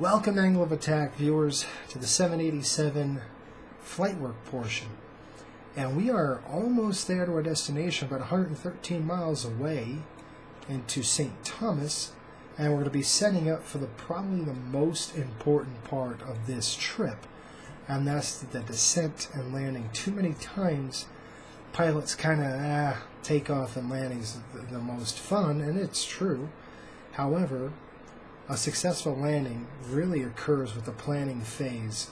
Welcome, Angle of Attack viewers, to the 787 flight work portion. And we are almost there to our destination, about 113 miles away into St. Thomas. And we're going to be setting up for probably the most important part of this trip. And that's the descent and landing. Too many times, pilots kind of, takeoff and landing is the most fun, and it's true. However, a successful landing really occurs with the planning phase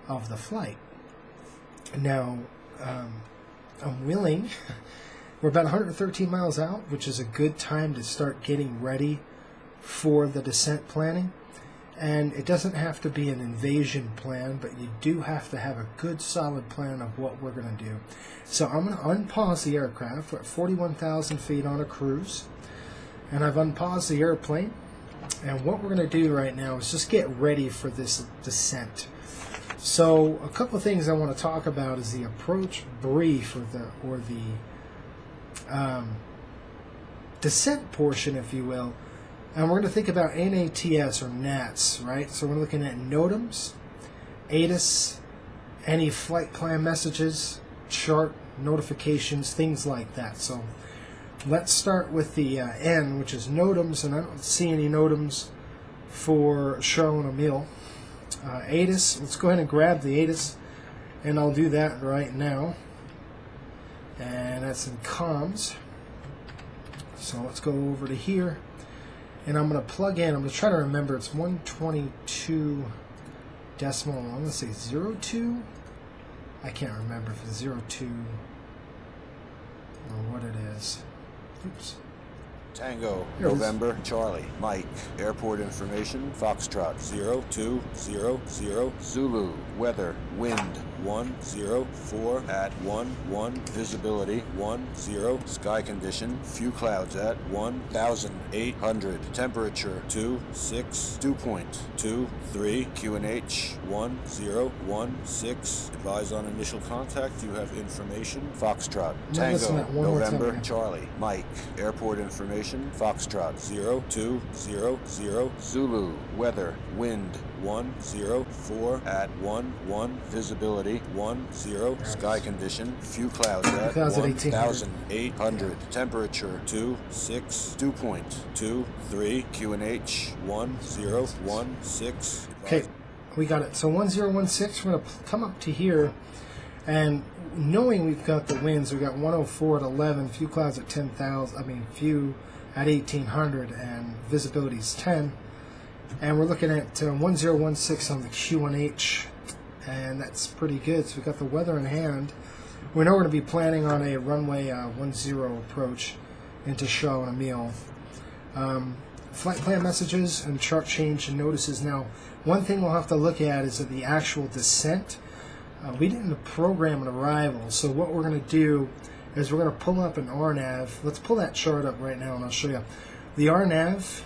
of the flight. Now, I'm willing, we're about 113 miles out, which is a good time to start getting ready for the descent planning. And it doesn't have to be an invasion plan, but you do have to have a good solid plan of what we're going to do. So I'm going to unpause the aircraft. We're at 41,000 feet on a cruise. And I've unpaused the airplane. And what we're going to do right now is just get ready for this descent. So a couple of things I want to talk about is the approach brief, or the descent portion, if you will. And we're going to think about NATS, or NATS, right? So we're looking at NOTAMs, ATIS, any flight plan messages, chart notifications, things like that. So let's start with the N, which is NOTAMs, and I don't see any NOTAMs for Charlotte and Emile. ATIS, let's go ahead and grab the ATIS, and I'll do that right now. And that's in comms. So let's go over to here, and I'm going to plug in. I'm going to try to remember it's 122 decimal. I'm going to say 02. I can't remember if it's 02 or what it is. Oops. Tango, November, Charlie, Mike, airport information, Foxtrot 0200, Zulu, weather, wind 104 at 11, visibility 10, sky condition, few clouds at 1,800, temperature 26, dew point 23, QNH 1016, advise on initial contact, you have information, Foxtrot, Tango, November, Charlie, Mike, airport information, Foxtrot 0200, Zulu, weather, wind 104 at 11, visibility 10, sky condition, few clouds at 1,800, temperature 26, dew point 23, QNH 1016. Okay, we got it. So 1016, we're going to come up to here, and knowing we've got the winds, we've got 104 at 11, few clouds at 10,000, few at 1,800, and visibility is 10. And we're looking at 1016 on the QNH, and that's pretty good. So we've got the weather in hand. We know we're going to be planning on a runway 10 approach into Charlotte and Emile. Flight plan messages and chart change and notices. Now, one thing we'll have to look at is the actual descent. We didn't program an arrival, so what we're going to do is we're going to pull up an RNAV. Let's pull that chart up right now, and I'll show you. The RNAV,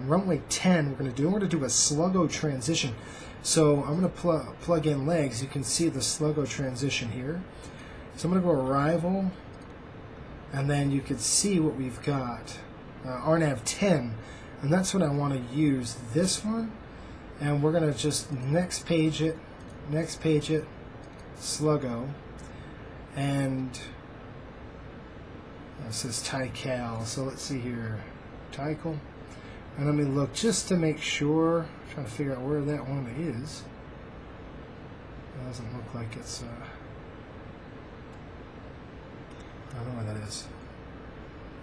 runway 10, we're going to do a sluggo transition. So I'm going to plug in legs. You can see the sluggo transition here. So I'm going to go arrival, and then you can see what we've got. RNAV 10, and that's what I want to use, this one. And we're going to just next page it, sluggo, and it says TICAL. So let's see here, TICAL. And let me look just to make sure. I'm trying to figure out where that one is. It doesn't look like it's. I don't know where that is.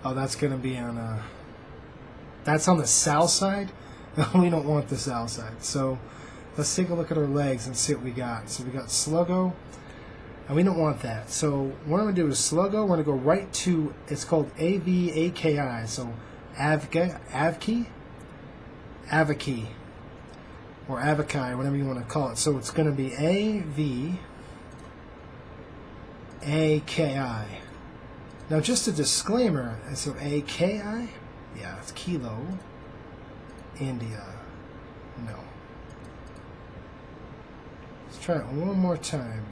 Oh, that's going to be on. That's on the south side. We don't want the south side. So let's take a look at our legs and see what we got. So we got sluggo, and we don't want that. So what I'm going to do is sluggo. We're going to go right to. It's called AVAKI. So AVKI, or AVAKI, whatever you want to call it. So it's going to be AVAKI. Now, just a disclaimer. So AKI, yeah, it's Kilo, India. No. Let's try it one more time.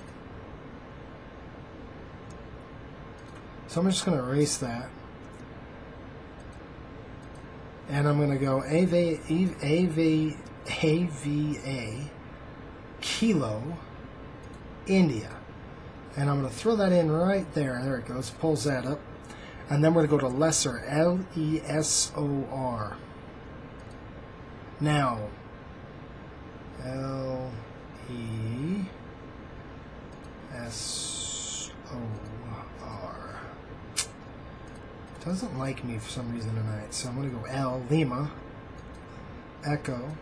So I'm just going to erase that. And I'm going to go AVA Kilo India. And I'm going to throw that in right there. There it goes. Pulls that up. And then we're going to go to Lesor. Lesor. Now, LESOR. Doesn't like me for some reason tonight. So I'm going to go L, Lima, Echo,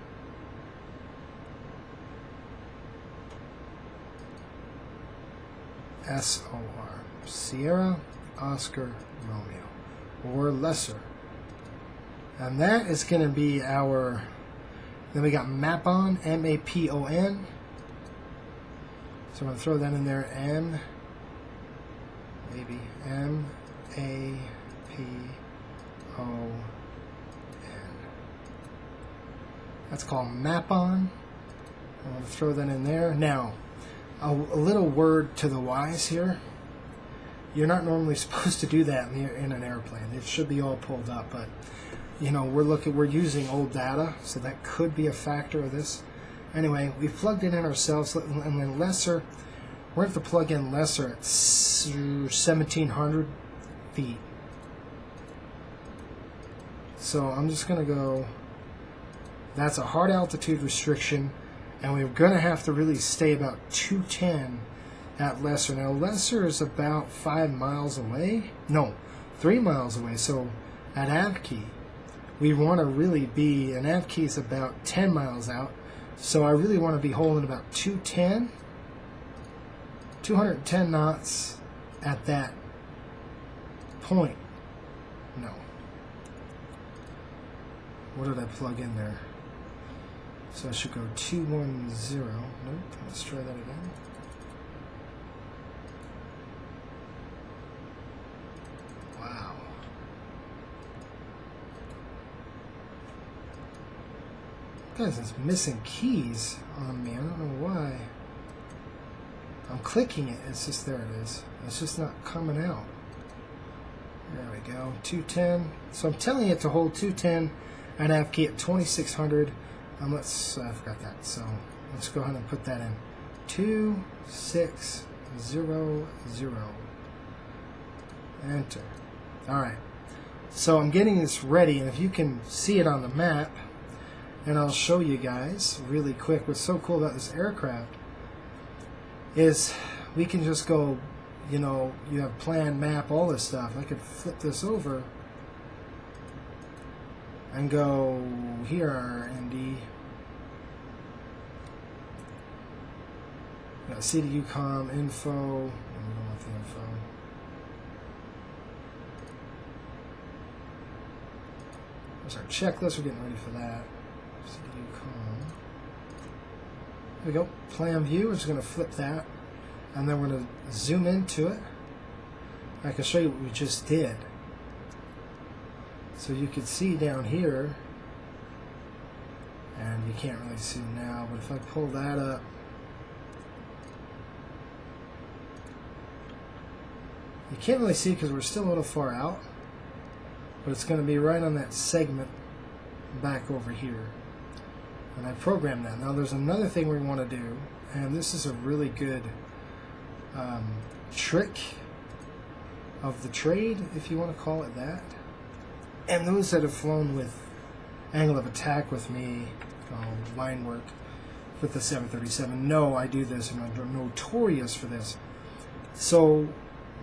SOR. Sierra, Oscar, Romeo. Or Lesor. And that is going to be our... Then we got Mapon, M-A-P-O-N. So I'm going to throw that in there. M-A-P-O-N. That's called Mapon. I'm going to throw that in there. Now, a little word to the wise here. You're not normally supposed to do that in an airplane. It should be all pulled up, but you know, we're using old data, so that could be a factor of this. Anyway, we plugged it in ourselves, and then Lesor, we're going to have to plug in Lesor at 1,700 feet. So I'm just going to go, that's a hard altitude restriction, and we're going to have to really stay about 210 at Lesor. Now, Lesor is about 5 miles away. No, 3 miles away. So at Avkey, we want to really be, and Avkey is about 10 miles out. So I really want to be holding about 210 knots at that point. No. What did I plug in there? So I should go 210. Nope, let's try that again. Wow. Guys, it's missing keys on me. I don't know why. I'm clicking it. It's just, there it is. It's just not coming out. There we go. 210. So I'm telling it to hold 210 and Avkey at 2,600. I forgot that. So let's go ahead and put that in. 2600. Enter. Alright. So I'm getting this ready, and if you can see it on the map, and I'll show you guys really quick. What's so cool about this aircraft is we can just go, you know, you have plan, map, all this stuff. I could flip this over and go here, ND. Got CDUCOM info. I'm going with the info. There's our checklist. We're getting ready for that. CDUCOM. There we go. Plan view. We're just going to flip that, and then we're going to zoom into it. I can show you what we just did. So you can see down here, and you can't really see now, but if I pull that up, you can't really see because we're still a little far out, but it's going to be right on that segment back over here. And I programmed that. Now there's another thing we want to do, and this is a really good trick of the trade, if you want to call it that. And those that have flown with angle of attack with me, line work with the 737, know I do this, and I'm notorious for this. So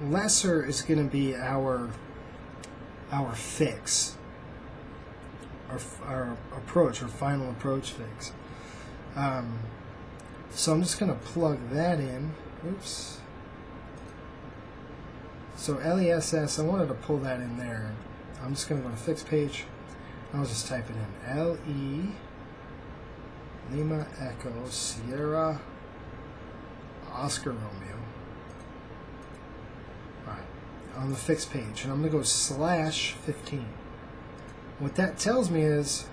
Lesor is going to be our fix, our approach, our final approach fix. So I'm just going to plug that in. Oops. So LESS, I wanted to pull that in there. I'm just going to go to fix page. I'll just type it in. LE Lima Echo Sierra Oscar Romeo. Alright, on the fix page. And I'm going to go /15. What that tells me is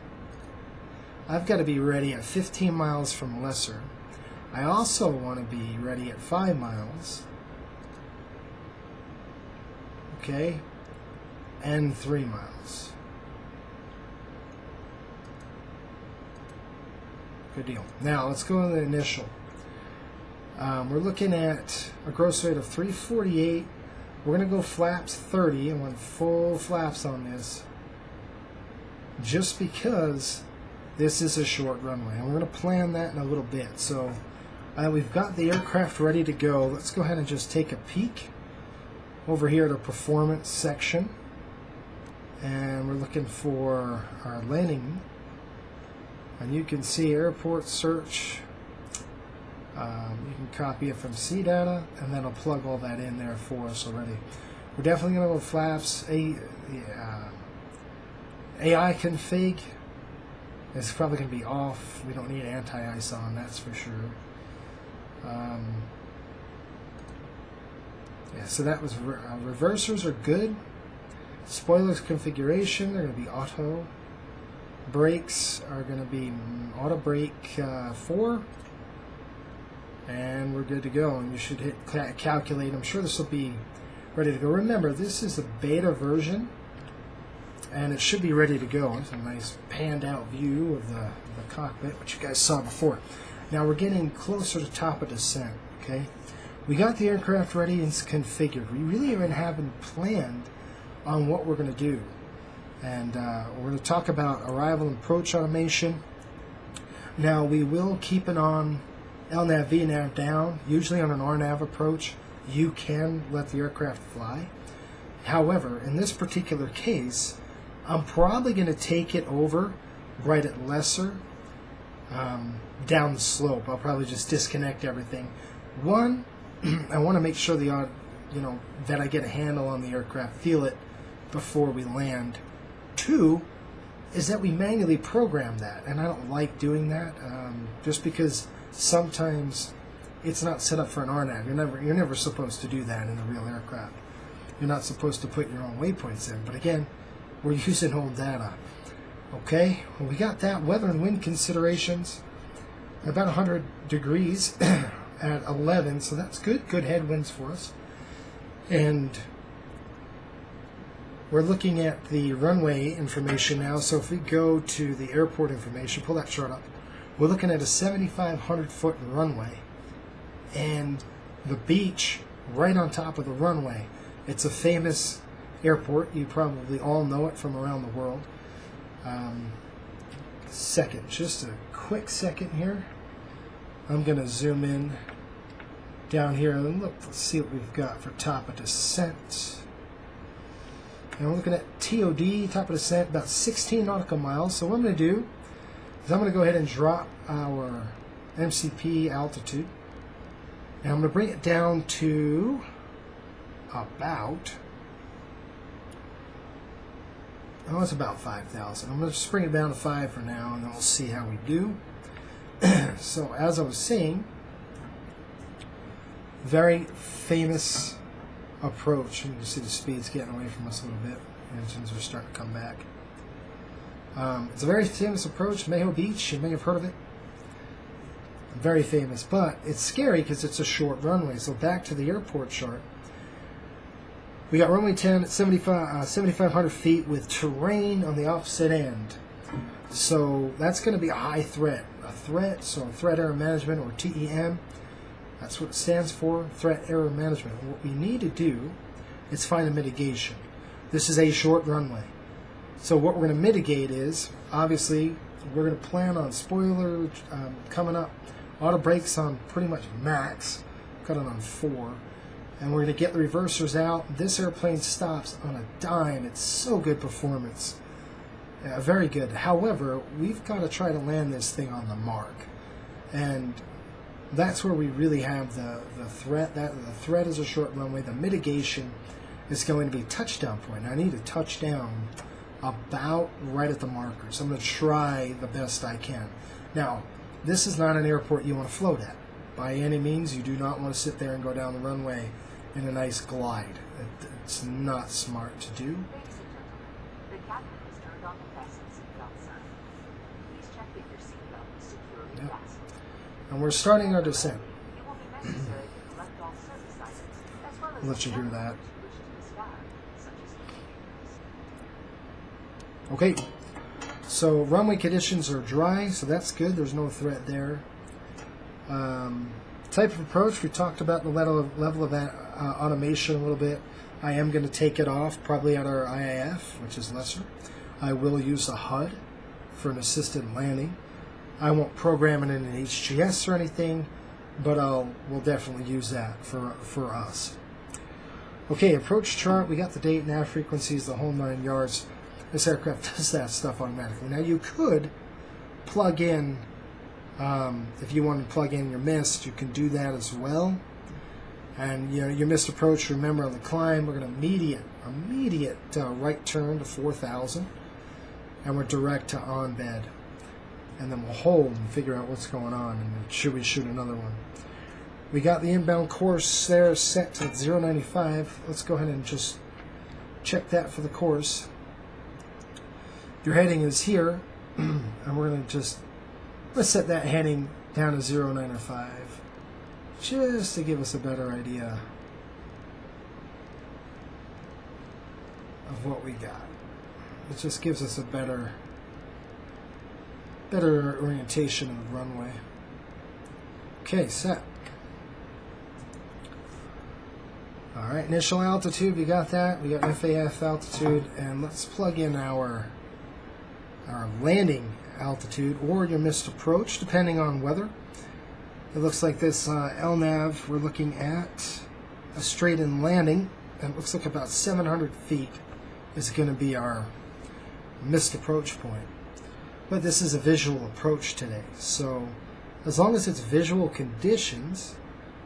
I've got to be ready at 15 miles from Lesor. I also want to be ready at 5 miles. Okay? And 3 miles. Good deal. Now, let's go to the initial. We're looking at a gross rate of 348. We're going to go flaps 30. I want full flaps on this, just because this is a short runway. And we're going to plan that in a little bit. So we've got the aircraft ready to go. Let's go ahead and just take a peek over here to performance section. And we're looking for our landing. And you can see airport search. You can copy it from CData, and then I'll plug all that in there for us already. We're definitely going to go flaps. AI config is probably going to be off. We don't need anti-ice on, that's for sure. Yeah, so that was reversers are good. Spoilers configuration, they're going to be auto. Brakes are going to be auto brake 4. And we're good to go. And you should hit calculate. I'm sure this will be ready to go. Remember, this is a beta version, and it should be ready to go. It's a nice panned out view of the cockpit, which you guys saw before. Now we're getting closer to top of descent. Okay, we got the aircraft ready and configured. We really even haven't planned on what we're going to do. And we're going to talk about arrival and approach automation. Now we will keep it on LNAV, VNAV down. Usually on an RNAV approach, you can let the aircraft fly. However, in this particular case, I'm probably going to take it over right at lesser down the slope. I'll probably just disconnect everything. One, I want to make sure that I get a handle on the aircraft, feel it before we land. Two is that we manually program that, and I don't like doing that just because sometimes it's not set up for an RNAV. You're never supposed to do that in a real aircraft. You're not supposed to put your own waypoints in. But again, we're using old data. Okay, well, we got that. Weather and wind considerations. About 100 degrees at 11, so that's good. Good headwinds for us. And we're looking at the runway information now. So if we go to the airport information, pull that chart up. We're looking at a 7,500 foot runway, and the beach right on top of the runway. It's a famous airport. You probably all know it from around the world. Just a quick second here. I'm going to zoom in down here and let's see what we've got for top of descent. And we're looking at TOD, top of descent, about 16 nautical miles. So what I'm going to do is I'm going to go ahead and drop our MCP altitude. And I'm going to bring it down to about, it's about 5,000. I'm going to just bring it down to 5 for now, and then we'll see how we do. So as I was saying, very famous approach. You can see the speed's getting away from us a little bit. Engines are starting to come back. It's a very famous approach. Mayho Beach, you may have heard of it. Very famous, but it's scary because it's a short runway. So back to the airport chart. We got runway 10 at 7,500 feet with terrain on the opposite end. So that's going to be a high threat. So threat error management, or TEM. That's what it stands for, threat error management. What we need to do is find a mitigation. This is a short runway. So what we're going to mitigate is, obviously, we're going to plan on spoiler coming up, auto brakes on pretty much max, got it on 4, and we're going to get the reversers out. This airplane stops on a dime. It's so good performance. Very good. However, we've got to try to land this thing on the mark. And that's where we really have the threat. The threat is a short runway. The mitigation is going to be touchdown point. I need to touch down about right at the marker. So I'm going to try the best I can. Now, this is not an airport you want to float at. By any means, you do not want to sit there and go down the runway in a nice glide. It's not smart to do. The captain has turned on the fasten seatbelt sign. Please check if your seatbelt is securely fastened. And we're starting our descent. It will be necessary to collect all service items, as well as I'll let you hear that. you wish to discard, such as computers. Okay, So runway conditions are dry, so that's good. There's no threat there. Type of approach, we talked about the level of automation a little bit. I am going to take it off, probably at our IAF, which is lesser. I will use a HUD for an assisted landing. I won't program it in an HGS or anything, but we'll definitely use that for us. Okay, approach chart. We got the date, nav frequencies, the whole 9 yards. This aircraft does that stuff automatically. Now you could plug in, if you want to plug in your mist, you can do that as well. And your missed approach, remember on the climb, we're going to immediate right turn to 4,000, and we're direct to on bed. And then we'll hold and figure out what's going on, and then should we shoot another one. We got the inbound course there set to 095. Let's go ahead and just check that for the course. Your heading is here, and we're going to let's set that heading down to 095, just to give us a better idea of what we got. It just gives us a better orientation of the runway. Okay, set. Alright, initial altitude, we got that. We got FAF altitude, and let's plug in our landing altitude or your missed approach, depending on weather. It looks like this LNAV, we're looking at a straight-in landing, and it looks like about 700 feet is going to be our missed approach point. But this is a visual approach today, so as long as it's visual conditions,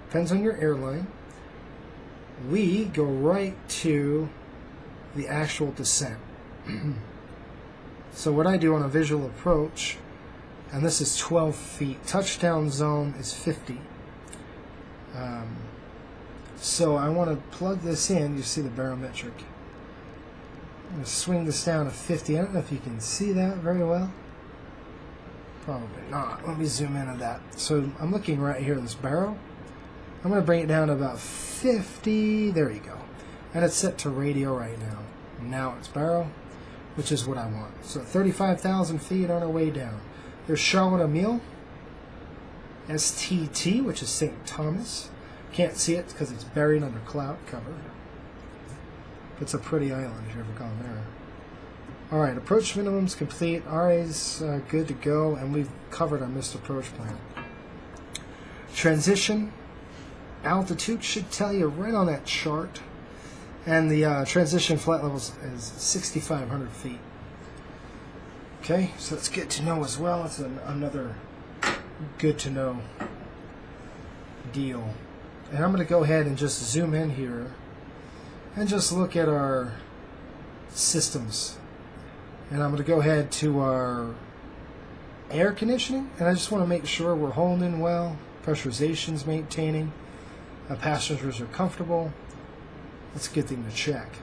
depends on your airline, we go right to the actual descent. So what I do on a visual approach, and this is 12 feet, touchdown zone is 50. So I want to plug this in. You see the barometric. I'm going to swing this down to 50. I don't know if you can see that very well. Probably not. Let me zoom in on that. So I'm looking right here, this barrel. I'm going to bring it down to about 50. There you go. And it's set to radio right now. Now it's barrel, which is what I want. So 35,000 feet on our way down. There's Charlotte Emile, STT, which is St. Thomas. Can't see it because it's buried under cloud cover. It's a pretty island if you've ever gone there. Alright, approach minimum's complete. RA's good to go, and we've covered our missed approach plan. Transition altitude should tell you right on that chart. And the transition flight level is 6,500 feet. Okay, so that's good to know as well. It's another good to know deal. And I'm going to go ahead and just zoom in here and just look at our systems. And I'm going to go ahead to our air conditioning, and I just want to make sure we're holding well, pressurization's maintaining, passengers are comfortable. That's a good thing to check.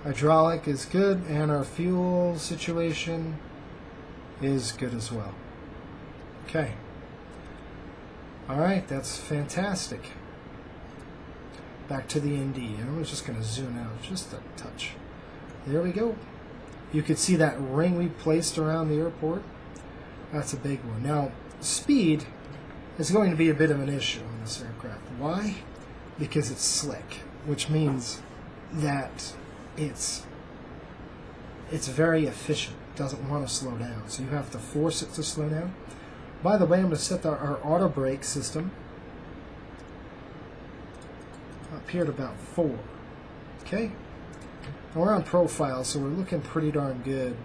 Hydraulic is good, and our fuel situation is good as well. Okay. Alright, that's fantastic. Back to the ND, and I'm just going to zoom out just a touch. There we go. You can see that ring we placed around the airport. That's a big one. Now, speed is going to be a bit of an issue on this aircraft. Why? Because it's slick, which means that it's very efficient. It doesn't want to slow down, so you have to force it to slow down. By the way, I'm going to set our auto brake system up here at about 4. Okay? And we're on profile, so we're looking pretty darn good.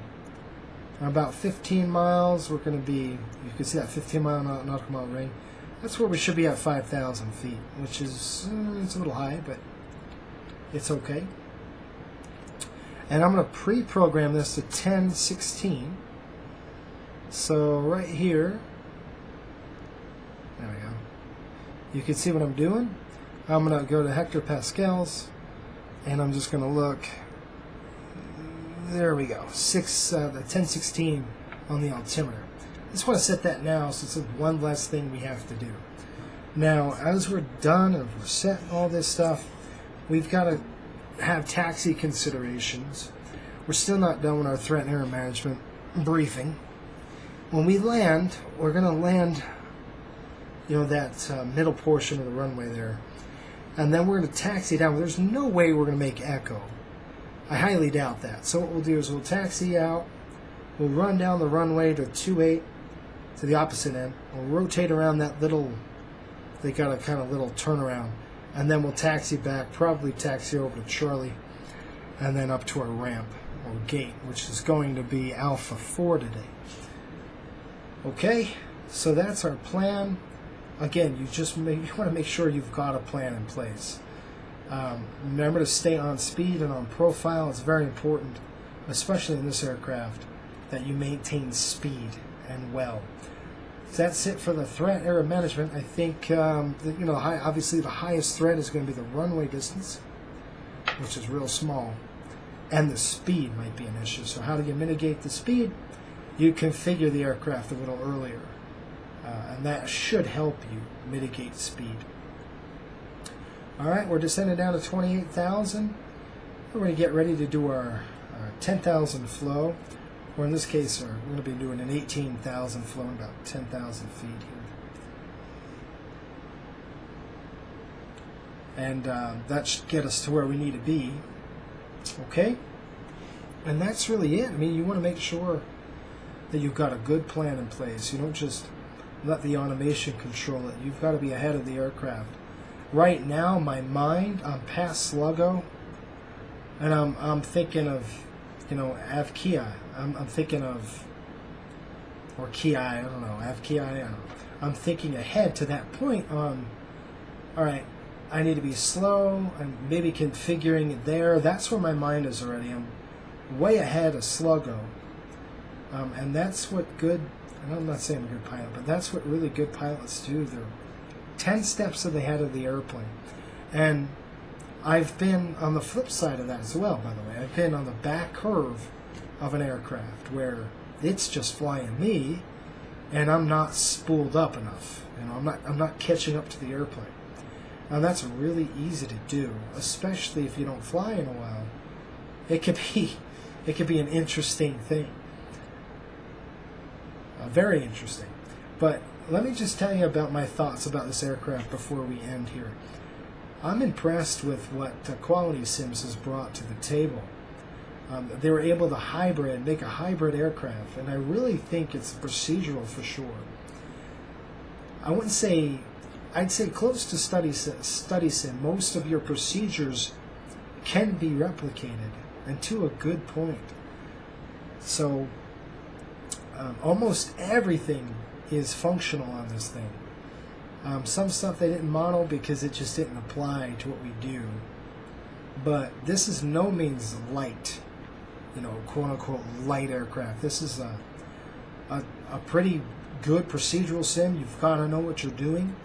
About 15 miles, we're going to be, you can see that 15 mile nautical mile ring. That's where we should be at 5,000 feet, which is, it's a little high, but it's okay. And I'm going to pre-program this to 1016. So right here, there we go. You can see what I'm doing. I'm going to go to hectopascals, and I'm just going to look. There we go. 1016 on the altimeter. I just want to set that now, so it's one less thing we have to do. Now, as we're done and we're setting all this stuff, we've got to have taxi considerations. We're still not done with our threat and error management. briefing. When we land, we're going to land, that middle portion of the runway there. And then we're going to taxi down. There's no way we're going to make echo. I highly doubt that. So what we'll do is we'll taxi out. We'll run down the runway to 28 to the opposite end. We'll rotate around that little, they got a kind of little turnaround. And then we'll taxi back, probably taxi over to Charlie, and then up to our ramp or gate, which is going to be Alpha 4 today. Okay, so that's our plan. Again, you want to make sure you've got a plan in place. Remember to stay on speed and on profile. It's very important, especially in this aircraft, that you maintain speed and well. So that's it for the threat area management. I think obviously the highest threat is going to be the runway distance, which is real small, and the speed might be an issue. So how do you mitigate the speed? You configure the aircraft a little earlier, and that should help you mitigate speed. All right, we're descending down to 28,000. We're going to get ready to do our 10,000 flow, or in this case, we're going to be doing an 18,000 flow, about 10,000 feet here. And that should get us to where we need to be. Okay? And that's really it. I mean, you want to make sure that you've got a good plan in place. You don't just let the automation control it. You've got to be ahead of the aircraft. Right now, my mind, I'm past Sluggo, and I'm thinking of, Avkia. I'm thinking of, or Ki, I don't know, Avkia, I don't know. I'm thinking ahead to that point on, all right, I need to be slow, and maybe configuring it there. That's where my mind is already. I'm way ahead of Sluggo. And that's what good, and I'm not saying I'm a good pilot, but that's what really good pilots do. They're 10 steps ahead of the airplane. And I've been on the flip side of that as well, by the way. I've been on the back curve of an aircraft where it's just flying me, and I'm not spooled up enough. I'm not catching up to the airplane. Now that's really easy to do, especially if you don't fly in a while. It could be an interesting thing. Very interesting. But let me just tell you about my thoughts about this aircraft before we end here. I'm impressed with what Quality Sims has brought to the table. They were able to make a hybrid aircraft, and I really think it's procedural for sure. I'd say close to Study Sim. Most of your procedures can be replicated, and to a good point. So almost everything is functional on this thing. Some stuff they didn't model because it just didn't apply to what we do. But this is no means light, quote-unquote light aircraft. This is a pretty good procedural sim. You've got to know what you're doing.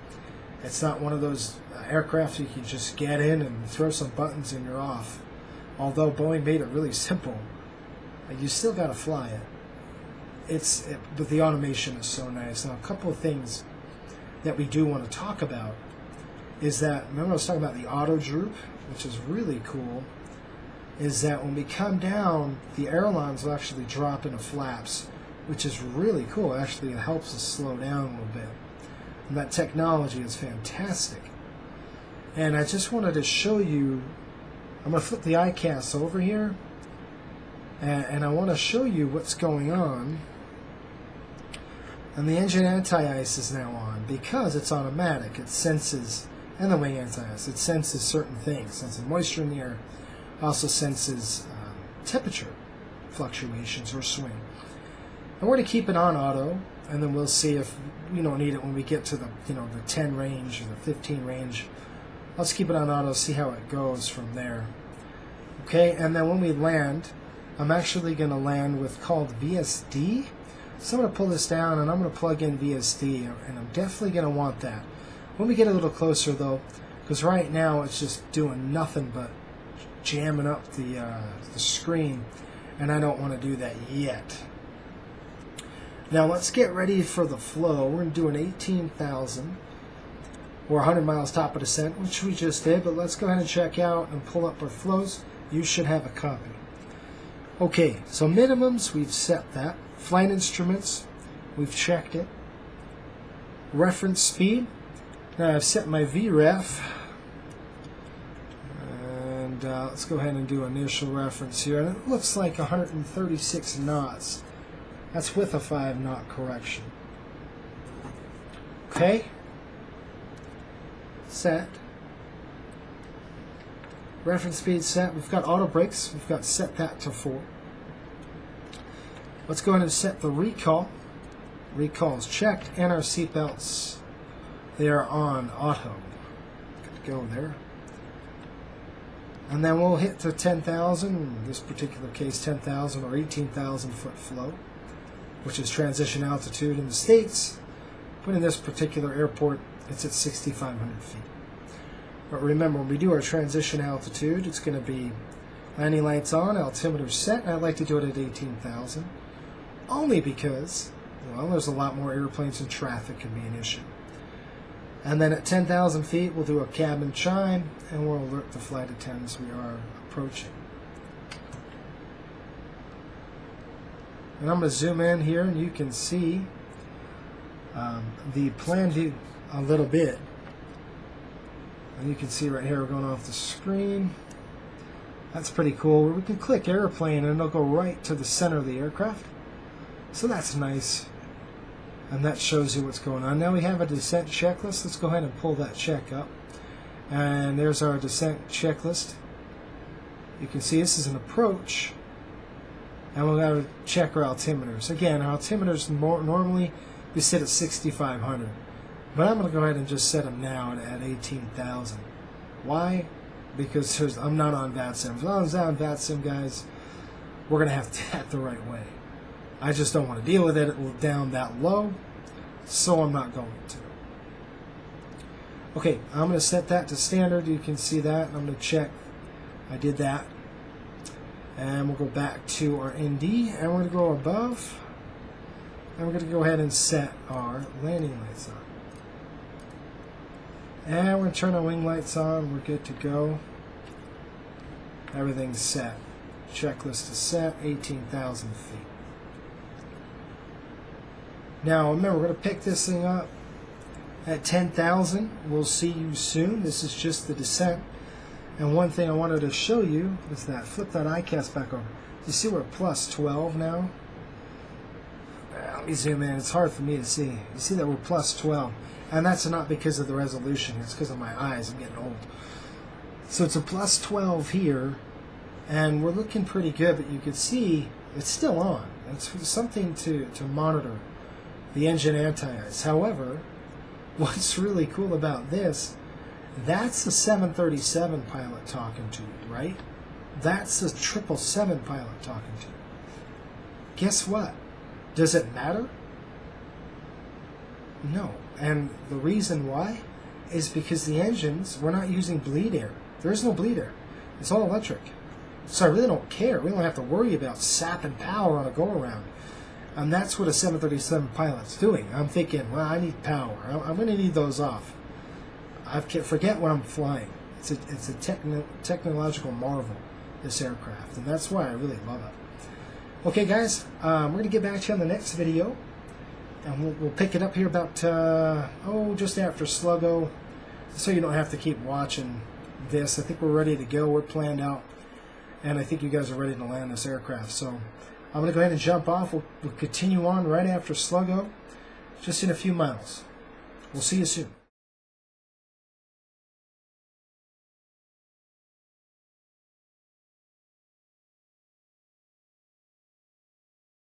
It's not one of those aircraft you can just get in and throw some buttons and you're off. Although Boeing made it really simple, you still got to fly it. But the automation is so nice. Now, a couple of things that we do want to talk about is that, remember I was talking about the auto droop, which is really cool, is that when we come down, the ailerons will actually drop into flaps, which is really cool. Actually, it helps us slow down a little bit. And that technology is fantastic. And I just wanted to show you, I'm going to flip the ICAS over here, and I want to show you what's going on. And the engine anti-ice is now on because it's automatic. It senses, and the wing anti-ice, it senses certain things. It senses moisture in the air. Also senses temperature fluctuations or swing. And we're going to keep it on auto, and then we'll see if we don't need it when we get to the the 10 range or the 15 range. Let's keep it on auto, see how it goes from there. Okay, and then when we land, I'm actually going to land with called VSD. So I'm going to pull this down and I'm going to plug in VSD, and I'm definitely going to want that. When we get a little closer though, because right now it's just doing nothing but jamming up the screen, and I don't want to do that yet. Now let's get ready for the flow. We're going to do an 18,000 or 100 miles top of descent, which we just did, but let's go ahead and check out and pull up our flows. You should have a copy. Okay, so minimums, we've set that. Flight instruments, we've checked it. Reference speed, now I've set my VREF. And let's go ahead and do initial reference here. And it looks like 136 knots. That's with a 5 knot correction. Okay. Set. Reference speed set. We've got auto brakes. We've got set that to 4. Let's go ahead and set the recall. Recall is checked, and our seatbelts, they are on auto. Good to go there. And then we'll hit to 10,000, in this particular case 10,000 or 18,000 foot flow, which is transition altitude in the States. But in this particular airport, it's at 6,500 feet. But remember, when we do our transition altitude, it's going to be landing lights on, altimeter set, and I'd like to do it at 18,000. Only because, well, there's a lot more airplanes and traffic can be an issue. And then at 10,000 feet, we'll do a cabin chime, and we'll alert the flight attendants we are approaching. And I'm going to zoom in here, and you can see the plan view a little bit. And you can see right here, we're going off the screen. That's pretty cool. We can click airplane, and it'll go right to the center of the aircraft. So that's nice. And that shows you what's going on. Now we have a descent checklist. Let's go ahead and pull that check up. And there's our descent checklist. You can see this is an approach. And we've got to check our altimeters. Again, our altimeters normally we sit at 6,500. But I'm going to go ahead and just set them now at 18,000. Why? Because I'm not on VATSIM. If I was on VATSIM, guys, we're going to have to act the right way. I just don't want to deal with it down that low, so I'm not going to. Okay, I'm going to set that to standard. You can see that. I'm going to check. I did that. And we'll go back to our ND, and we're going to go above. And we're going to go ahead and set our landing lights on. And we're going to turn our wing lights on. We're good to go. Everything's set. Checklist is set. 18,000 feet. Now, remember, we're going to pick this thing up at 10,000. We'll see you soon. This is just the descent. And one thing I wanted to show you is that, flip that ICAS back over. You see we're plus 12 now? Let me zoom in. It's hard for me to see. You see that we're plus 12. And that's not because of the resolution. It's because of my eyes. I'm getting old. So it's a plus 12 here. And we're looking pretty good. But you can see it's still on. It's something to monitor. The engine anti-ice. However, what's really cool about this, that's the 737 pilot talking to you, right? That's the 777 pilot talking to you. Guess what? Does it matter? No. And the reason why is because the engines, we're not using bleed air. There is no bleed air. It's all electric. So I really don't care. We don't have to worry about sapping power on a go-around. And that's what a 737 pilot's doing. I'm thinking, well, I need power. I'm going to need those off. I forget what I'm flying. It's a technological marvel, this aircraft. And that's why I really love it. Okay, guys, we're going to get back to you on the next video. And we'll pick it up here about, just after Sluggo. So you don't have to keep watching this. I think we're ready to go. We're planned out. And I think you guys are ready to land this aircraft. So I'm going to go ahead and jump off. We'll continue on right after Sluggo, just in a few miles. We'll see you soon.